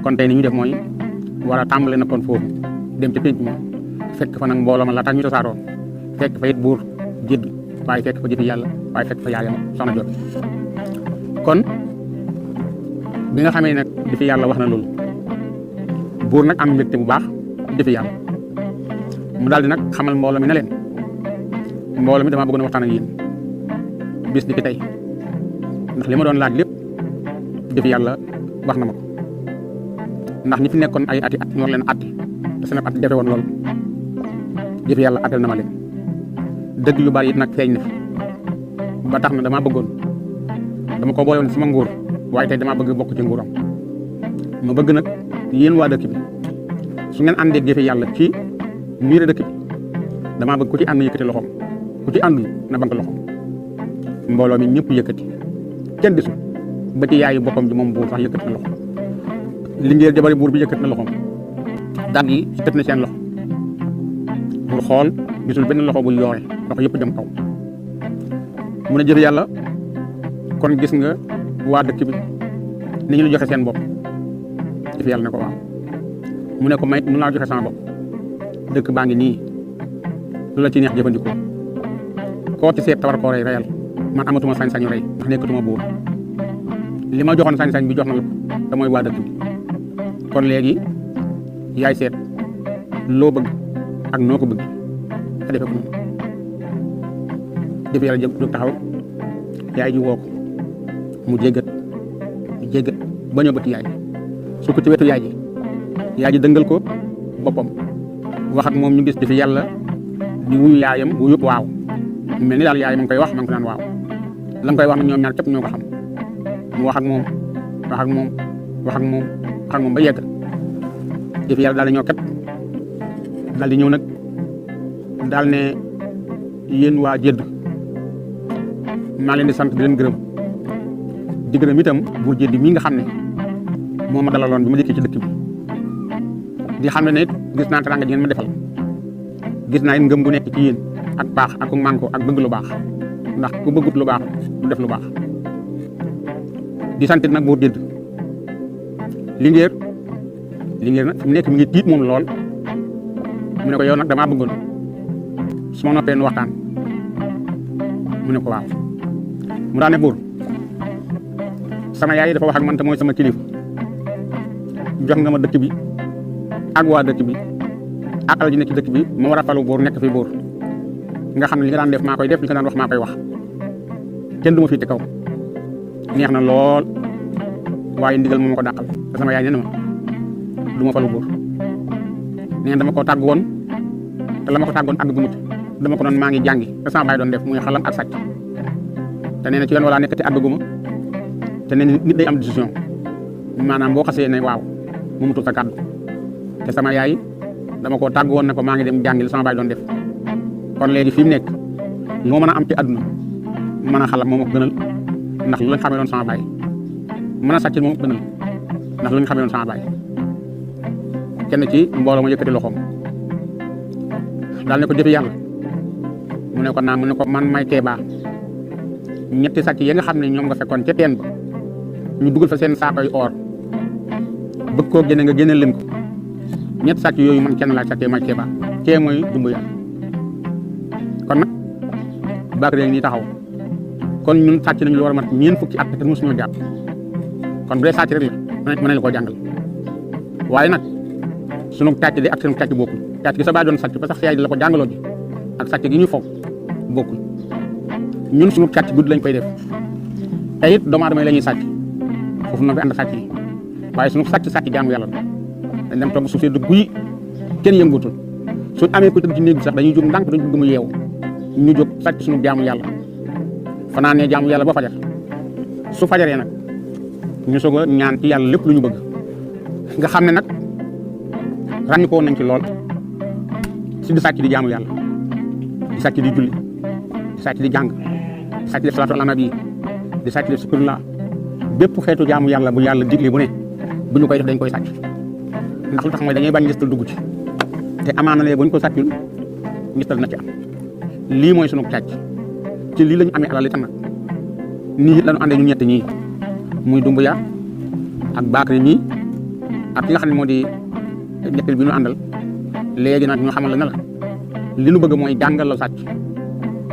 kon tey ni ñu def mooy war a tàmbale na kon foofu dem ci pénc ma fekk fa nag mbooloo ma la tax ñu tasaaroo fekk fa it buur jidd waaye fekk fa jëfi yàlla waaye fekk fa yaayam soxna jot kon bi nga xamee nag jëfi yàlla wax na loolu buur nag am mbégte bu baax jëfi yàlla mu daal di nag xamal mbooloo mi ne leen mbooloo mi dama bëggoon waxtaan ak yéen bis di ki tey ndax li ma doon laaj lépp jëfi yàlla wax na ma ko ndax ñi fi nekkoon ay ati at ñoo leen atti te seen at jafe woon loolu jëfi yàlla attel na ma leen dëgg yu bari it nag feeñ na fi ba tax na dama bëggoon dama ko boole woon sama nguur waaye tey dama bëgg bokk ci nguuram ma bëgg nag yéen waa dëkk bi su ngeen àndee jëfi yàlla ci miire dëkk bi dama bëgg ku ci ànd yëkkati loxoom ku ci àndul na bank loxoom mbooloo mi ñëpp yëkkati kenn disul ba ci yaayu boppam ji moom buur sax yëkkati na loxo li ngeen jabari buur bi yëkkati na loxoom daan yi yëkkati na seen loxo pour xool gisul benn loxo bu yoore loxo yëpp jëm kaw mu ne jëfi yàlla kon gis nga waa dëkk bi ni ñu la joxe seen bopp jëfi yàlla ne ko waaw mu ne ko may nu laa joxe sama bopp dëkk baa ngi nii lu la ci neex jëfandikoo koo ci seet te war koo rey reyal man amatuma sañ-sañu rey ndax nekkatuma buur li ma joxoon sañ-sañ bi jox na la ko te mooy waa dëkk bi kon léegi yaay seet loo bëgg ak noo ko bëgg te defee ko noonu jëf yàlla jóg taxaw yaay ji woo ko mu jéggat ba ñëw bëti yaay ji su ko ci wetu yaay ji dëngal ko boppam wax ak moom ñu gis jëfi yàlla di wuyu yaayam bu yëpp waaw mel ni daal yaay ma ngi koy wax ma ngi ko naan waaw la nga koy wax nag ñoom ñaar képp ñoo ko xam mu wax ak moom ba yegg jëfi yàlla daal di ñëw kat daal di ñëw nag daal ne yéen waa jëdd maa leen di sant di leen gërëm itam buur jëdd mii nga xam ne moo ma dalaloon bi ma jëkkee ci dëkk bi di xam ne gis naa teraanga ji ngeen ma defal gis naa it ngëm gu nekk ci yéen ak baax ak manko ak bëgg lu baax ndax ku bëggut lu baax du def lu baax di sant nag buur jëdd Linguère nag fi mu nekk mi ngi tiit moom lool mu ne ko yow nag damaa bëggoon su ma noppee nu waxtaan mu ne ko waaw mu daane buur sama yaay dafa wax ak man te mooy sama kilifa jox nga ma dëkk bi ak waa dëkk bi ak alal ji nekk ci dëkk bi ma war a falu buur nekk fi buur nga xam ne li nga daan def maa koy def li nga daan wax maa koy wax kenn du ma fii ci kaw neex na lool waaye ndigal moo ma ko dàqal te sama yaay nee na ma du ma falu buur nee na dama ko tàgg woon te la ma ko tàggoon àgg gu mucc dama ko doon maa ngi jàngi te sama baay doon def muy xalam ak sàcc te nee na ci yoon wala nekk te àgg gu ma te nee na nit day am décision maanaam boo xasee ne waaw moomu tuut sa kàddu te sama yaay dama koo tàgg woon ne ko maa ngi dem jàngi la sama baay doon def kon léegi fi mu nekk moo mën a am ci àdduna mën a xalam moom ko gënal ndax lu lañ xamee doon sama baay mën a sàcc moom ko gënal ndax lu ñu xamee doon sama baay kenn ci mbooloo ma yëkkati loxoom daal ne ko jëfi yàlla mu ne ko naam mu ne ko man may Kéba ñetti sàcc yi nga xam ne ñoom nga fekkoon ca teen ba ñu dugal fa seen saakoy or bëgg koo génne nga génneel leen ko ñetti sàcc yooyu man kenn laa sàccee may Kéba kee mooy dumbu yàlla kon nag baak réeg nii taxaw kon ñun sàcc nañu lu war a mat ñeen fukki at te mosuñoo jàpp kon bu dee sàcc rek la mën nañ la koo jàngal waaye nag sunu càcc di ak sunu càcc bokkul càcc gi sa baay doon sàcc ba sax yaay di la ko jàngaloo ji ak sàcc gi ñu foog bokkul ñun sunu càcc guddi lañ koy def te it doomu aadama yi la ñuy sàcc foofu na fi ànd sàcc yi waaye sunu sàcc jaamu yàlla dañ dem toog suuf si dugg yi kenn yëngutul suñ amee ko tëdd ci néeg bi sax dañuy jóg ndànk dañu bëgg mu yeewu ñu jóg sàcc sunu jaamu yàlla fanaan ne jaamu yàlla ba fajar su fajaree nag ñu soog a ñaan ci yàlla lépp lu ñu bëgg nga xam ne nag ràññi ko woon nañ ci lool si di sàcc di jaamu yàlla di sàcc di julli di sàcc di jàng di sàcc def salaatu ala nabi di sàcc def zikrullah bépp xeetu jaamu yàlla bu yàlla digle bu ne bu ñu koy def dañ koy sàcc ndax lu tax mooy dañuy bañ ngistal dugg ci te amaana lee bu ñu ko sàccul ngistal na ci am lii mooy sunu càcc ci lii lañu amee alal itam nag nii lañu àndee ñu ñett ñii muy Dumbuya ak Bakary mii ak ki nga xam ne moo di ñetteel bi ñu àndal léegi nag ñu xamal la ne la li nu bëgg mooy jàngal la sàcc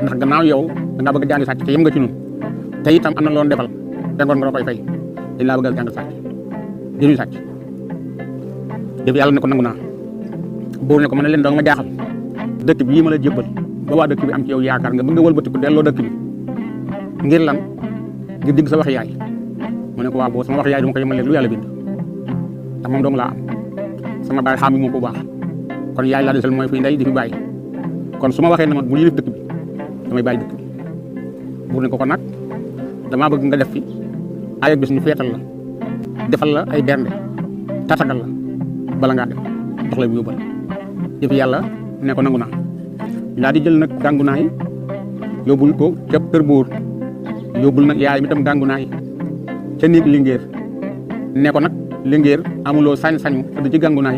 ndax gannaaw yow dangaa bëgg a jàngi sàcc te yem nga ci ñun te itam am na loon defal te ngoon nga koy fay dañ laa bëgg a jàngal sàcc jëriñu sàcc def yàlla ne ko nangu naa buur ne ko mën na leen doo nga jaaxal dëkk bi yi ma la jébbal ba waa dëkk bi am ci yow yaakaar nga bëgg nga wëlbatiku delloo dëkk bi ngir lan ngir digg sa wax yaay mu ne ko waaw boo sama wax yaay dama ko yemal léegi lu yàlla bind ndax moom dong laa am sama baay xam moom bu baax kon yaay laa desal mooy fi ndey di fi bàyyi kon su ma waxee ne ma bu yilif dëkk bi damay bàyyi dëkk bi buur ne ko kon nag damaa bëgg nga def fi ay bis ñu feetal la defal la ay bernde tatagal la bala ngaa dem dox la bu yóbbal yëf yàlla ne ko nangu naa laa di jël nag gàngunaay yóbbul ko ca kër buur yóbbul nag yaay mi tam gàngunaay ca néeg lingéer ne ko nag lingéer amuloo sañ-sañu tëdd ci gàngunaay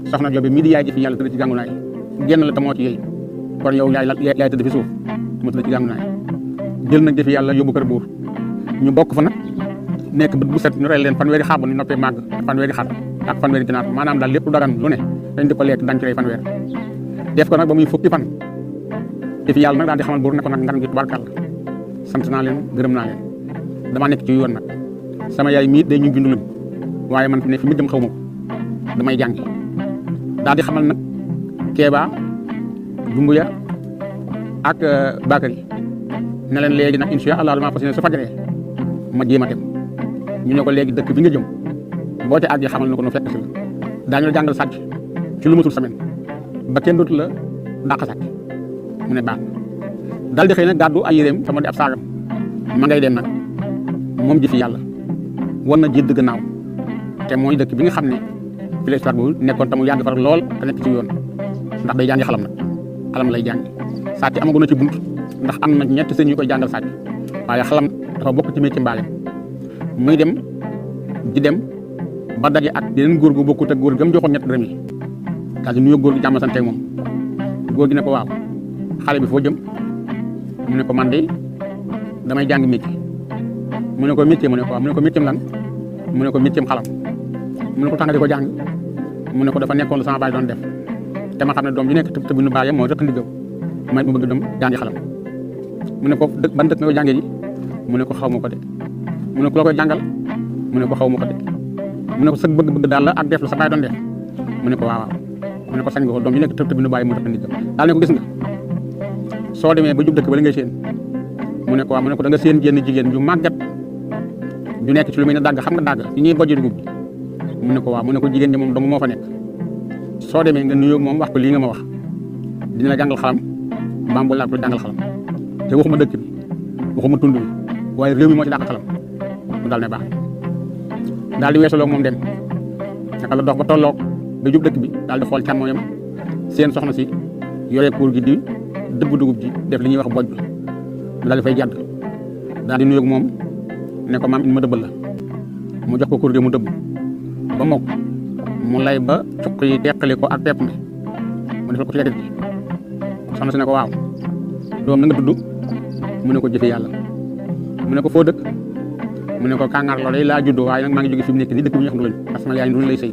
soxna Jobe mii di yaay ji fi yàlla tëdd ci gàngunaay génn la tamoo ci yey kon yow yaay tëdd fi suuf mu tëdd ci gàngunaay jël nag jëfi yàlla yóbbu kër buur ñu bokk fa nag nekk bët bu set ñu rey leen fanweeri xaaba ni noppee màgg fanweeri xar ak fanweeri ginaar maanaam daal lépp lu dagan lu ne dañ di ko lekk dañ ci rey fanweer def ko nag ba muy fukki fan jëfi yàlla nag daal di xamal buur ne ko nag ngan gi tubarkàlla sant naa leen gërëm naa leen damaa nekk ci yoon nag sama yaay mii day ñu bindu lañ waaye man fi ne fi mu jëm xaw ma ko damay jàngi daal di xamal nag Kéba Dumbuya ak Bakary ne leen léegi nag incha allah damaa fas yéene su fajaree ma jéem a dem ñu ne ko léegi dëkk bi nga jëm boo ca àggee xamal na ko nu fekk si la daañu la jàngal sàcc ci lu matul semaine ba kenn dootu la dàq sàcc mu ne baax dal di xëy nag gàddu ay yéreem te moo di ab saagam ma ngay dem nag moom ji fi yàlla war na jiit gannaaw te mooy dëkk bi nga xam ne fi la histoire bu nekkoon tamu yàgg far lool te nekk ci yoon ndax day jàngi xalam nag xalam lay jàngi sàcc amagu na ci bunt ndax am na ñetti sëñ yu koy jàngal sàcc waaye xalam dafa bokk ci métier mbaale muy dem di dem ba daje ak yeneen góor gu bokkut ak góor gam joxoon ñett dërëm yi daal di nuyoo góor gi jàmm sante moom góor gi ne ko waaw xale bi foo jëm mu ne ko man de damay jàng métier mu ne ko métier mu ne ko waaw mu ne ko métier lan mu ne ko métier xalam mu ne ko tax nga di ko jàng mu ne ko dafa nekkoon lu sama baay doon def te ma xam ne doom ji nekk te bu nu bàyyee moo rëq ndigam may mu bëgg dem jàngi xalam mu ne ko ban dëkk nga ko jàngee ji mu ne ko xaw ma ko de mu ne ko loo koy jàngal mu ne ko xaw ma ko de mu ne ko sëg bëgg-bëgg daal la ak def la sa baay doon def mu ne ko waaw mu ne ko sañ nga ko doom ji nekk te bu nu bàyyee moo rëq ndigam daal ne ko gis nga soo demee ba jub dëkk ba la ngay séen mu ne ko waaw mu ne ko da nga séen jenn jigéen ju màggat ju nekk ci lu muy ne dàgg xam nga dàgg yi ñuy bojj dugub bi mu ne ko waaw mu ne ko jigéen ñi moom dong moo fa nekk soo demee nga nuyoo moom wax ko lii nga ma wax dina la jàngal xalam mbaam bu laa ko jàngal xalam te waxuma dëkk bi waxuma tund bi waaye réew mi moo ci dàq xalam mu daal ne baax daal di weesaloo moom dem naka la dox ba tolloog ba jub dëkk bi daal di xool càmmooñam seen soxna si yore kuur gi di dëbb dugub ji def li ñuy wax boj bi daal di fay jàdd daal di nuyoo moom ne ko maam in ma dëbbal la mu jox ko kuur gi mu dëbb ba mokk mu lay ba cuq yi teqali ko ak pepp mi mu defal ko ci leget ji soxna si ne ko waaw doom na nga tudd mu ne ko jëfe yàlla mu ne ko foo dëkk mu ne ko kàngaar loolu laa juddoo waaye nag maa ngi jóge fi mu nekk nii dëkk bi ñu xam lañu parce que yaay ndul lay sëy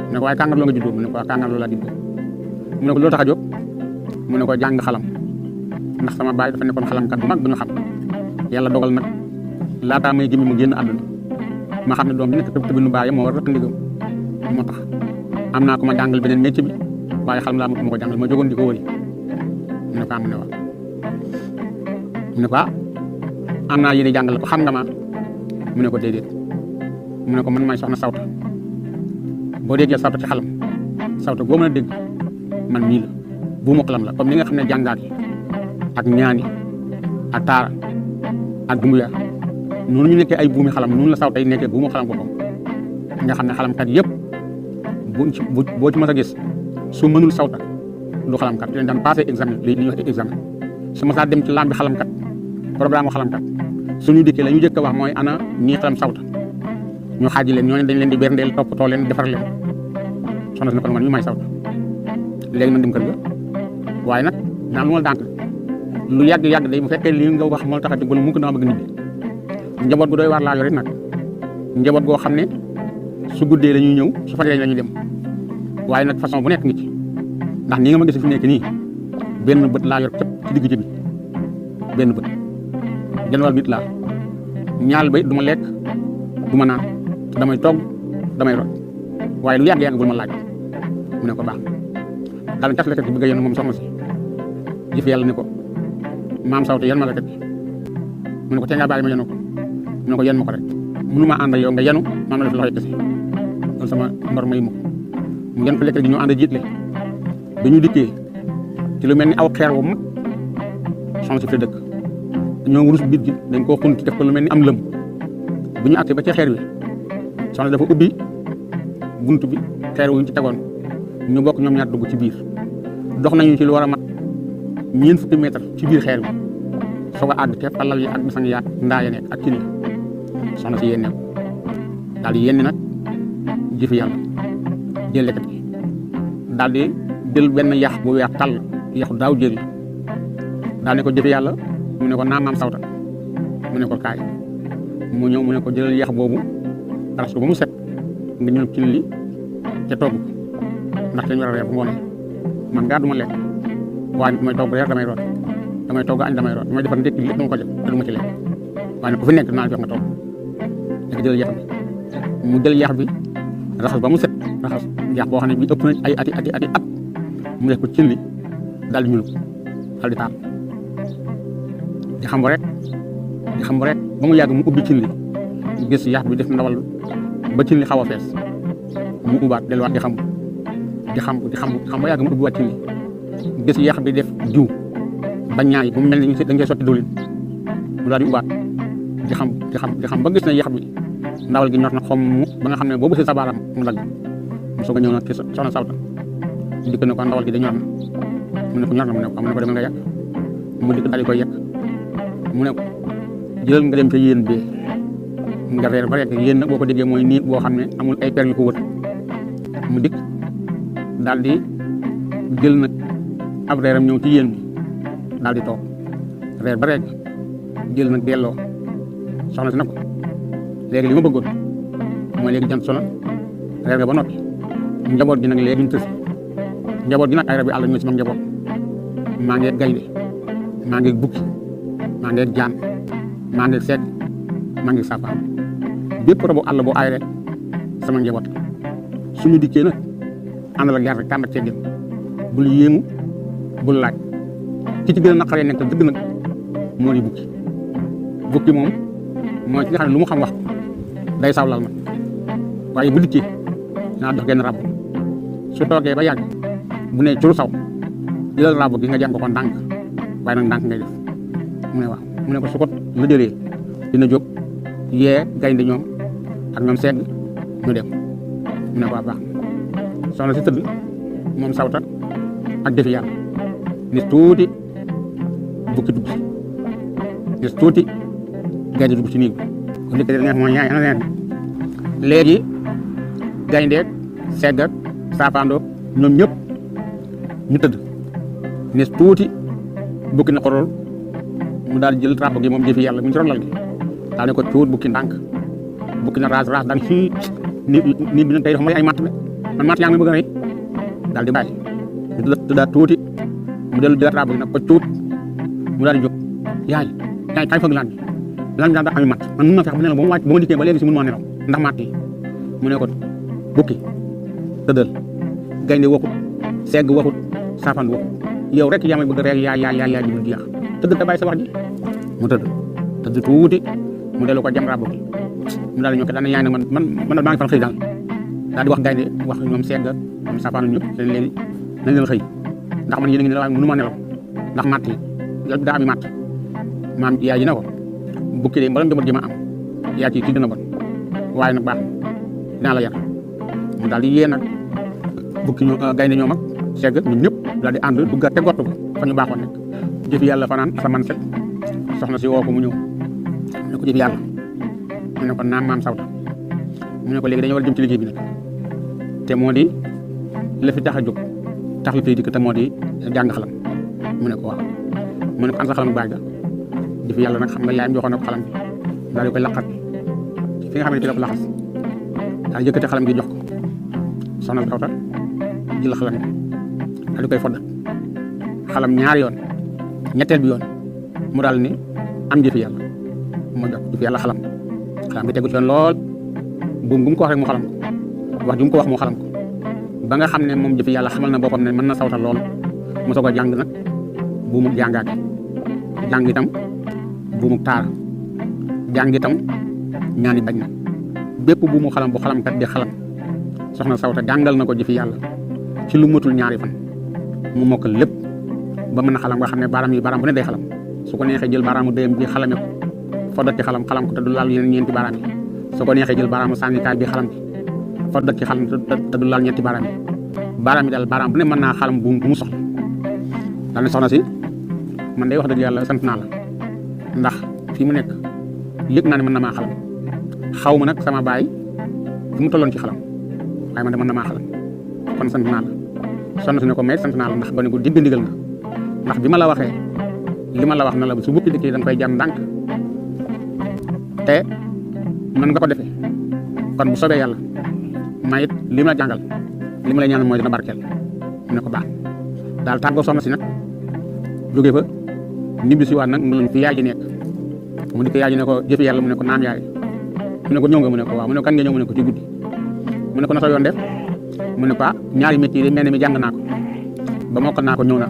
mu ne ko waaye kàngaar loo nga juddoo mu ne ko waaw kàngaar loolu laa juddoo mu ne ko loo tax a jóg mu ne ko jàng xalam ndax sama baay dafa nekkoon xalamkat bu mag bu ñu xam yàlla dogal nag laataa may jëmi mu génn àdduna ma xam ne doom bi nekk te bi nu bàyyi moo war rek ndigam moo tax am naa ko ma jàngal beneen métier bi waaye xalam laa ma ko jàngal ma jógoon di ko wëri mu ne ko am ne waaw mu ne ko am naa yéene jàngal ko xam nga ma mu ne ko déedéet mu ne ko man may soxna sawta boo déggee sawta ci xalam sawta boo mën a dégg man mii la bu mu xalam la comme ni nga xam ne jàngaat yi ak ñaani ak taara ak dumbuya noonu ñu nekkee ay buumi xalam noonu la sawta yi nekkee buumu xalam boppam nga xam ne xalamkat yëpp boo ci mës a gis su mënul sawta du xalamkat leen daan passé examen li ñuy wax examen su ma saa dem ci lambi xalamkat programme xalamkat suñu dikkee la ñu jëkk a wax mooy ana ñii xalam sawta ñu xaaji leen ñooñu dañ leen di berndeel toppatoo leen defar leen soxna si ne ko man ñu may sawta léegi nañ dem kër ga waaye nag naan lu ma dànk lu yàgg-yàgg day bu fekkee lii nga wax moo tax a jóg mu ko dama bëgg nit bi njaboot gu doy waar laa yore nag njaboot goo xam ne su guddee dañuy ñëw su fajaree lañuy dem waaye nag façon bu nekk ngi ci ndax ni nga ma gis fi nekk nii benn bët laa yor képp ci digg ji bi benn bët genn wàll nit laa ñaal bay du ma lekk du ma naan te damay togg damay rot waaye lu yàgg bul ma laaj mu ne ko baax daal cas leket bi bëgg a yenn moom soxna si jëf yàlla ne ko maam sawte yan ma leket bi mu ne ko tee ngaa bàyyi ma yenu ko mu ne ko yen ma ko rek mënu maa ànd ak yow nga yenu maam la def loxoy kese loolu sama ndor may mu yen ko leket gi ñoo ànd jiitle bi ñu dikkee ci lu mel ni aw xeer wu mag soxna si fi dëkk ñoo wurus biit gi dañ koo xunti def ko lu mel ni am lëm bi ñu àttee ba ci xeer wi soxna dafa ubbi bunt bi xeer wu ñu ci tegoon ñu bokk ñoom ñaar dugg ci biir dox nañu ci lu war a mat ñeent fukki mètre ci biir xeer bi soog a àgg te palal yi ak bisang yaat ndaa ya nekk ak ci nii soxna si yénne ko daal di yénni nag jëfi yàlla jël leket gi daal di jël benn yax bu weex tàll yaxu daaw jëri daal ne ko jëfi yàlla mu ne ko naam maam sawta mu ne ko kaay mu ñëw mu ne ko jëlal yax boobu raxas ko ba mu set nga ñëw ci li ca togg ndax te ñu war a reer bu ngoonee man ngaa duma lekk waaye damay togg reer damay root damay togg añ damay root damay defar ndékki lépp dama ko def te du ma ci lekk waaye nag ku fi nekk dinaa jox nga togg léegi jël yax bi mu jël yax bi raxas ba mu set raxas yax boo xam ne bi ëpp na ay ati at mu def ko ci li daal di ñuul daal di taal di xam rek ba mu yàgg mu ubbi cin li gis yax bi def ndawal ba cin li xaw a fees mu ubbaat delluwaat di xam ba yàgg mu ubbiwaat cin li gis yax bi def jiw ba ñaay bu mu mel ni dañ koy sotti diwlin mu daal di ubbaat di xam ba gis na yax bi ndawal gi ñor na xom ba nga xam ne boo bësee sa baaraam mu dagg mu soog a ñëw nag ci soxna Sawta dikk na ko ndawal gi di ñor na mu ne ko ñor na mu ne ko demal nga yàq mu dikk daal di koy yàq mu ne ko jëlal nga dem ca yéen bee nga reer ba rek yéen nag boo ko déggee mooy nii boo xam ne amul ay per yu ko wër mu dikk daal di jël nag ab reeram ñëw ci yéen bi daal di toog reer ba rek jël nag delloo soxna si na ko léegi li ma bëggoon mooy léegi jant sona reer nga ba noppi njaboot gi nag léegi ñu tësi njaboot gi nag ay rab yi àll ñoo ci mag njaboot maa ngi gaynde maa ngi bukki maa ngi jaan maa ngi segg maa ngi safaan bépp rabu àll boo aay rek sama njaboot suñu dikkee nag àndal ak yar rek tànn ak teggin bul yéemu bul laaj ki ci gën a naqaree nekk dëgg nag moo di bukki moom mooy ki nga xam ne lu mu xam wax day sawlal ma waaye bu dikkee naa dox genn rab su toogee ba yàgg bu ne curu saw jëlal rab gi nga jàng ko ndànk waaye nag ndànk ngay def mu ne waaw mu ne ko su ko la jëlee dina jóg yee gaynde ñoom ak ñoom segg ñu dem mu ne ko baax soxna si tëdd moom Sawta ak defi yàlla ni tuuti bukki dugg si ni tuuti gaynde dugg ci néeg kon li ko neex mooy ñaay ana neen léegi gayndeek segg ak saafaandoo ñoom ñëpp ñu tëdd ni tuuti bukki na xorol mu daal jël ràbb gi moom jëfi yàlla mu ci ron lal gi daal ne ko cuut bukki ndànk bukki na raas daal fii nii bi nag tey dafa may ay matt de man matt yaa ngi bëgg a rey daal di bàyyi mu tëddaat tuuti mu dellu jëlaat ràbb gi nag ko cuut mu daal di jóg yaay kaay fëgg laan bi laan bi daal am matt man mun na fex bu ne la ba mu wàcc ba ma dikkee ba léegi si mun moo nelaw ndax matt yi mu ne ko bukki tëddal gaynde waxut segg waxut saafand waxut yow rek yaa may bëgg a rey yaa di jeex tëdd te bàyyi sa wax ji mu tëdd tuuti mu dellu ko jam ràbb gi mu daal di ñëw kat daal yaay nag man maa ngi fan xëy daal di wax gaynde wax ñoom segg ñoom saafand ñëpp léegi nañ leen xëy ndax man yéen a ngi ne waaye mënu ma nelaw ndax matt yi yow daa ami matt maam yaay ji ne ko bukki de mbalam njaboot gi ma am yaa ci gën a bon waaye nag baax dinaa la yar mu daal di yee nag bukki gaynde ñoom ak segg ñun ñëpp daal di ànd duggaat te gottu ko fa ñu baaxoon nekk jëf yàlla fanaan asamaan set soxna si woo ko mu ñëw ne ko jëf yàlla mu ne ko naam maam Sawta mu ne ko léegi dañoo war a jëm ci liggéey bi nag te moo di la fi tax a jóg tax li tey dikk te moo di jàng xalam mu ne ko waaw mu ne ko an sa xalam baaj ga jëf yàlla nag xam nga yaayam joxoon na ko xalam bi daal di koy laqat fi nga xam ne ci la ko laxas daal yëkkati xalam gi jox ko soxna Sawta jël xalam gi daal di koy foddat xalam ñaari yoon ñetteel bi yoon mu daal ni am jëfi yàlla mu jox jëfi yàlla xalam bi tegu ci yoon lool buum bu mu ko wax rek mu xalam ko wax ju mu ko wax mu xalam ko ba nga xam ne moom jëfi yàlla xamal na boppam ne mën na sawtal lool mu soog a jàng nag buumuk jàngaate jàng itam buumuk taar jàng itam ñaani bañ na bépp buumu xalam bu xalamkat di xalam soxna Sawta jàngal na ko jëfi yàlla ci lu matul ñaari fan mu mokkal lépp ba mën a xalam nga xam ne baaraam bu ne day xalam su ko neexee jël baaraamu dëyam bi xalame ko foddat ci xalam ko te du laal yeneen ñeenti baaraam yi su ko neexee jël baaraamu sànnikaay bi xalam ci foddat ci xalam te du laal ñetti baaraam yi daal baaraam bu ne mën naa xalam bu mu soxla daal ne soxna si man day wax dëgg yàlla sant naa la ndax fii mu nekk yëg naa ne mën na maa xalam xaw ma nag sama baay fi mu tolloon ci xalam waaye man de mën na maa xalam kon sant naa la soxna si ne ko mais sant naa la ndax ba ne ko digg ndigal nga ndax bi ma la waxee li ma la wax na la su bukki dikkee da nga koy jàmm ndànk te nan nga ko defee kon bu soobee yàlla may it li ma la jàngal li ma lay ñaanal mooy dina barkeel mu ne ko baax daal tàggoo soxna si nag jógee fa ñibbi si waat nag mu ne fi yaay ji nekk mu di ko yaay ji ne ko jëfi yàlla mu ne ko naam yaay mu ne ko ñëw nga mu ne ko waaw mu ne ko kan nga ñëw mu ne ko ci guddi mu ne ko na sa yoon def mu ne ko ñaari métier yi mel mi jàng naa ko ba mokkal naa ko ñëw na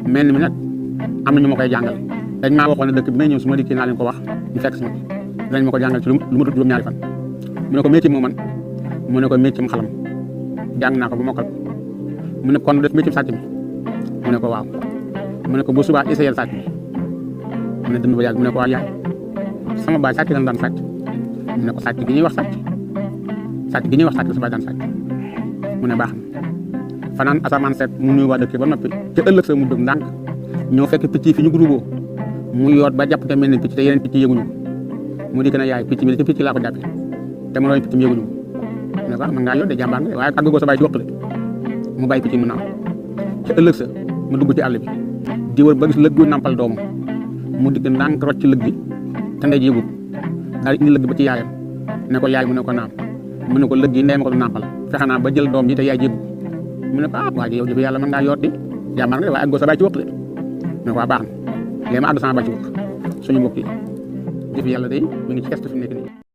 mel mi nag am na ñu ma koy jàngal dañ maa waxoon ne dëkk bi may ñëw su ma dikkee naa leen ko wax ñu fekk si ma dinañ ma ko jàngal ci lu ma dut juróom-ñaari fan mu ne ko métier moo man mu ne ko métier mu xalam jàng naa ko ba mokkal mu ne kon def métier sàcc mi mu ne ko waaw mu ne ko bu subaa essayé sàcc bi mu ne dënd ba yàgg mu ne ko waa yaay sama baay sàcc lan daan sàcc mu ne ko sàcc gi ñuy wax sàcc sa baay daan sàcc mu ne baax na fanaan asamaan seet mu nuyu waa dëkk ba noppi te ëllëg sa mu dëg ndànk ñoo fekk picc yi fi ñu groupé mu yoot ba jàpp te mel ni picc te yeneen picc yëguñu mu di gën a yaay picc bi ci picc laa ko jàppe te mu doon picc mi yëguñu mu ne ko man ngaa yoot de jàmbaar nga waaye àggagoo sa baay ci wëq mu bàyyi picc mu naaw te ëllëg sa mu dugg ci àll bi di wër ba gis lëg gu nampal doomam mu digg ndànk rocc ci lëg bi te ndey ji yëgul daal indi lëg ba ci yaayam ne ko yaay mu ne ko naam mu ne ko lëg gi ndey ma ko du nampal fexe naa ba jël doom ji te yaay ji yëgul mu ne ko waa ji yow jëf yàlla mën ngaa yoot di jàmbaar nga de waaye àggagoo sa baay ci wëq mu ne ko waa baax na léegi ma àgg sama baay ci wëq suñu mbokk yi jëf yàlla day mi ngi ci test fi mu nekk nii